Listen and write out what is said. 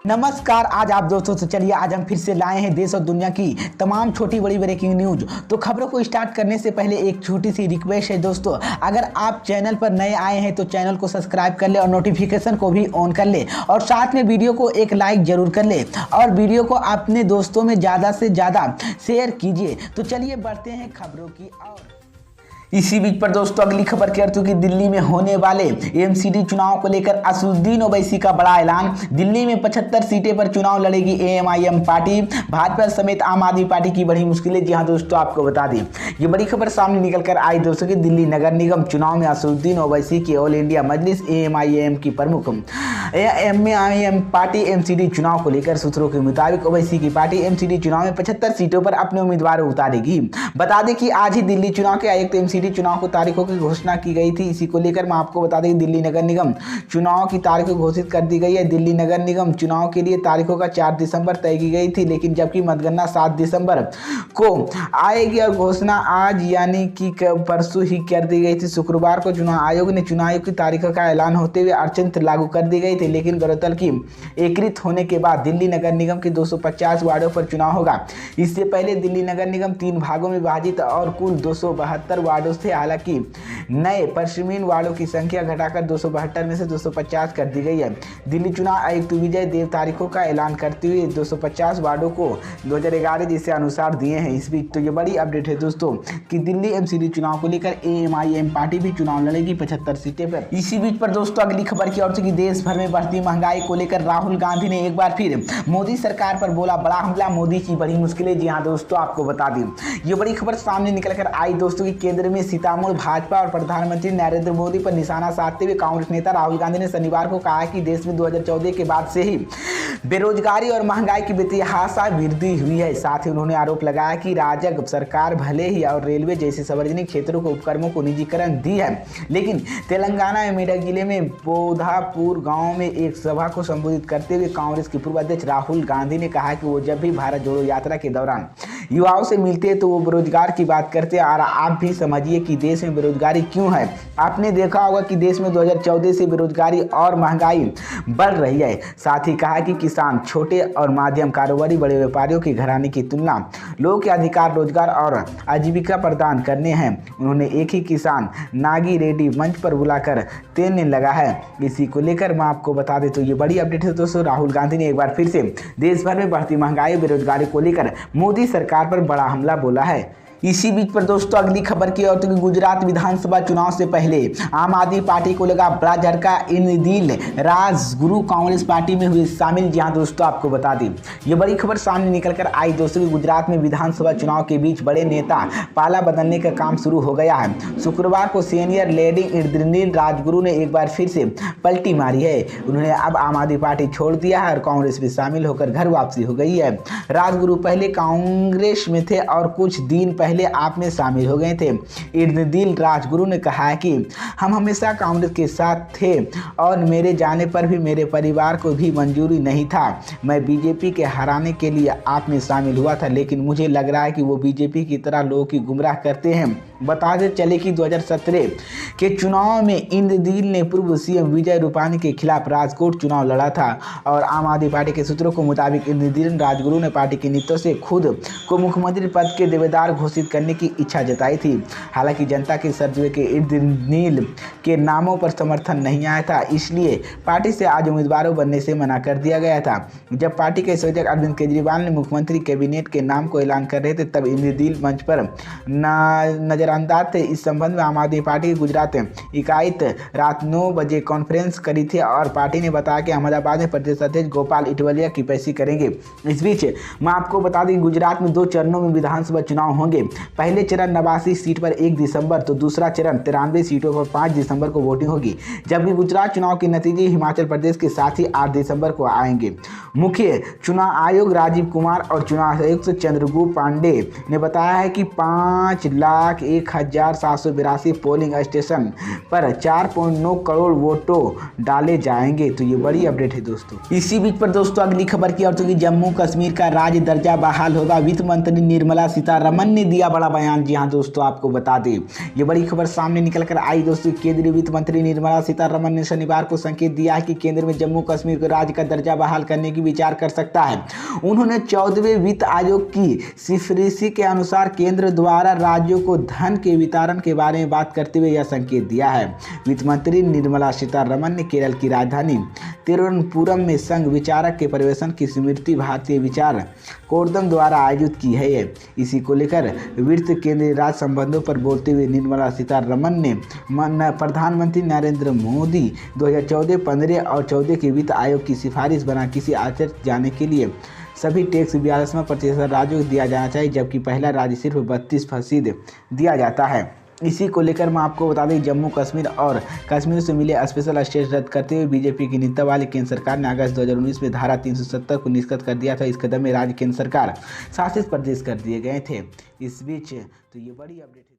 नमस्कार। आज आप दोस्तों से चलिए आज हम फिर से लाए हैं देश और दुनिया की तमाम छोटी बड़ी ब्रेकिंग न्यूज। तो खबरों को स्टार्ट करने से पहले एक छोटी सी रिक्वेस्ट है दोस्तों, अगर आप चैनल पर नए आए हैं तो चैनल को सब्सक्राइब कर ले और नोटिफिकेशन को भी ऑन कर ले और साथ में वीडियो को एक लाइक जरूर कर ले और वीडियो को अपने दोस्तों में ज़्यादा से ज़्यादा शेयर कीजिए। तो चलिए बढ़ते हैं खबरों की ओर। इसी बीच पर दोस्तों अगली खबर कह रही कि दिल्ली में होने वाले एमसीडी चुनाव को लेकर असदुद्दीन ओवैसी का बड़ा ऐलान। दिल्ली में 75 सीटें पर चुनाव लड़ेगी एएमआईएम पार्टी। भाजपा समेत आम आदमी पार्टी की बड़ी मुश्किलें। जी हां दोस्तों, आपको बता दें ये बड़ी खबर सामने निकल कर आई दोस्तों कि दिल्ली नगर निगम चुनाव में असदुद्दीन ओवैसी की ऑल इंडिया मजलिस एएमआईएम की प्रमुख एएमआईएम पार्टी एमसीडी चुनाव को लेकर सूत्रों के मुताबिक ओवैसी की पार्टी एमसीडी चुनाव में 75 सीटों पर अपने उम्मीदवार उतारेगी। बता दें कि आज ही दिल्ली चुनाव के आयुक्त एमसीडी चुनाव को तारीखों की घोषणा की गई थी। इसी को लेकर मैं आपको बता दें दिल्ली नगर निगम चुनाव की तारीखें घोषित कर दी गई है। दिल्ली नगर निगम चुनाव के लिए तारीखों का 4 दिसंबर तय की गई थी, लेकिन जबकि मतगणना 7 दिसंबर को आएगी और घोषणा आज यानी कि परसों ही कर दी गई थी। शुक्रवार को चुनाव आयोग ने चुनाव की तारीखों का ऐलान होते हुए अड़चन लागू कर दी गई थी, लेकिन गौरतलब की एकीकृत होने के बाद दिल्ली नगर निगम के 250 वार्डों पर चुनाव होगा। इससे पहले दिल्ली नगर निगम 3 भागों में विभाजित और कुल 272 वार्डों से, हालांकि नए पश्चिमी वार्डों की संख्या घटाकर 272 में से 250 कर दी गई है। दिल्ली चुनाव आयुक्त विजय देव तारीखों का ऐलान करते हुए 250 वार्डों को 2011 जिसके अनुसार दिए हैं। इस बीच तो ये बड़ी अपडेट है दोस्तों कि दिल्ली एमसीडी चुनाव को लेकर एएमआईएम पार्टी भी चुनाव लड़ेगी 75 सीटें पर। इसी बीच पर दोस्तों अगली खबर की ओर से कि देश भर में बढ़ती महंगाई को लेकर राहुल गांधी ने एक बार फिर मोदी सरकार पर बोला बड़ा हमला, मोदी की बड़ी मुश्किलें। जी हाँ दोस्तों, आपको बता दें ये बड़ी खबर सामने निकल कर आई दोस्तों की केंद्र में सीतामढ़ी भाजपा और प्रधानमंत्री नरेंद्र मोदी पर निशाना साधते हुए कांग्रेस नेता राहुल गांधी ने शनिवार को कहा कि देश में 2014 के बाद से ही बेरोजगारी और महंगाई की बेतहाशा वृद्धि हुई है। साथ ही उन्होंने आरोप लगाया कि राजग सरकार भले ही और रेलवे जैसे सार्वजनिक क्षेत्रों के उपक्रमों को निजीकरण दी है, लेकिन तेलंगाना में मेरठ जिले में बोधापुर गांव में एक सभा को संबोधित करते हुए कांग्रेस के पूर्व अध्यक्ष राहुल गांधी ने कहा कि वो जब भी भारत जोड़ो यात्रा के दौरान युवाओं से मिलते हैं तो वो बेरोजगार की बात करते हैं। और आप भी समझिए कि देश में बेरोजगारी क्यों है। आपने देखा होगा कि देश में 2014 से बेरोजगारी और महंगाई बढ़ रही है। साथ ही कहा कि किसान, छोटे और माध्यम कारोबारी, बड़े व्यापारियों के घराने की तुलना लोगों के अधिकार, रोजगार और आजीविका प्रदान करने हैं। उन्होंने एक ही किसान नागी रेड्डी मंच पर बुलाकर तेलने लगा है। इसी को लेकर मैं आपको बता दें तो ये बड़ी अपडेट है दोस्तों। राहुल गांधी ने एक बार फिर से देश भर में बढ़ती महंगाई और बेरोजगारी को लेकर मोदी सरकार पर बड़ा हमला बोला है। इसी बीच पर दोस्तों अगली खबर की ओर तो गुजरात विधानसभा चुनाव से पहले आम आदमी पार्टी को लगा बड़ा झटका। इंद्रनील राजगुरु कांग्रेस पार्टी में हुए शामिल। जी हां दोस्तों, आपको बता दें ये बड़ी खबर सामने निकल कर आई दोस्तों कि गुजरात में विधानसभा चुनाव के बीच बड़े नेता पाला बदलने का काम शुरू हो गया है। शुक्रवार को सीनियर लीडर इंद्रनील राजगुरु ने एक बार फिर से पलटी मारी है। उन्होंने अब आम आदमी पार्टी छोड़ दिया है और कांग्रेस में शामिल होकर घर वापसी हो गई है। राजगुरु पहले कांग्रेस में थे और कुछ दिन पहले आप में शामिल हो गए थे। इंद्रनील राजगुरु ने कहा कि हम हमेशा कांग्रेस के साथ थे और मेरे जाने पर भी मेरे परिवार को भी मंजूरी नहीं था। मैं बीजेपी के हराने के लिए आप में शामिल हुआ था, लेकिन मुझे लग रहा है कि वो बीजेपी की तरह लोगों की गुमराह करते हैं। बताते चले कि 2017 के चुनाव में इंद्रनील ने पूर्व सीएम विजय रूपाणी के खिलाफ राजकोट चुनाव लड़ा था और आम आदमी पार्टी के सूत्रों के मुताबिक इंद्रनील राजगुरु ने पार्टी के नेताओं से खुद को मुख्यमंत्री पद के दावेदार घोषित करने की इच्छा जताई थी। हालांकि जनता के सर्वे के इंद्रनील के नामों पर समर्थन नहीं आया था, इसलिए पार्टी से आज उम्मीदवारों बनने से मना कर दिया गया था। जब पार्टी के संयोजक अरविंद केजरीवाल ने मुख्यमंत्री कैबिनेट के नाम को ऐलान कर रहे थे, तब इंद्रनील मंच पर नजरअंदाज थे। इस संबंध में आम आदमी पार्टी की गुजरात इकाई रात 9 बजे कॉन्फ्रेंस करी थी और पार्टी ने बताया कि अहमदाबाद में प्रदेश अध्यक्ष गोपाल इटवलिया की पैरवी करेंगे। इस बीच मैं आपको बता दें गुजरात में 2 चरणों में विधानसभा चुनाव होंगे। पहले चरण 89 सीट पर 1 दिसंबर तो दूसरा चरण 93 सीटों पर 5 दिसंबर को वोटिंग होगी, जबकि गुजरात चुनाव के नतीजे हिमाचल प्रदेश के साथ ही 8 दिसंबर को आएंगे। मुख्य चुनाव आयोग राजीव कुमार और चुनाव आयुक्त चंद्रगुप्त पांडे ने बताया है कि 5,01,000 1782 पोलिंग स्टेशन पर 4.9 करोड़ वोटों डाले जाएंगे। तो ये बड़ी अपडेट है दोस्तों। इसी बीच पर दोस्तों अगली खबर की और तो कि जम्मू कश्मीर का राज्य दर्जा बहाल होगा, वित्त मंत्री निर्मला सीतारमण ने दिया बड़ा बयान। जी हाँ दोस्तों, आपको बता दें ये बड़ी खबर सामने निकल कर आई दोस्तों। केंद्रीय वित्त मंत्री निर्मला सीतारमण ने शनिवार को संकेत दिया है कि केंद्र में जम्मू कश्मीर को राज्य का दर्जा बहाल करने की विचार कर सकता है। उन्होंने 14वें वित्त आयोग की सिफारिश के अनुसार केंद्र द्वारा राज्यों को धन के वितरण के बारे में बात करते हुए यह संकेत दिया है। वित्त मंत्री निर्मला सीतारमण ने केरल की राजधानी तिरुवनंतपुरम में संघ विचारक के परिवेशन की स्मृति भारतीय विचार कोर्दम द्वारा आयोजित की है। इसी को लेकर वित्त केंद्रीय राज्य संबंधों पर बोलते हुए निर्मला सीतारमण ने प्रधानमंत्री नरेंद्र मोदी 2014, 15 और 14 के वित्त आयोग की सिफारिश बना किसी आचरित जाने के लिए सभी टैक्स 42% राज्यों को दिया जाना चाहिए, जबकि पहला राज्य सिर्फ 32% दिया जाता है। इसी को लेकर मैं आपको बता दें, जम्मू कश्मीर और कश्मीर से मिले स्पेशल स्टेटस रद्द करते हुए बीजेपी की नेतृत्व वाली केंद्र सरकार ने अगस्त 2019 में धारा 370 को निष्क्रिय कर दिया था। इस कदम में राज्य केंद्र सरकार शासित प्रदेश कर दिए गए थे। इस बीच तो ये बड़ी अपडेट है।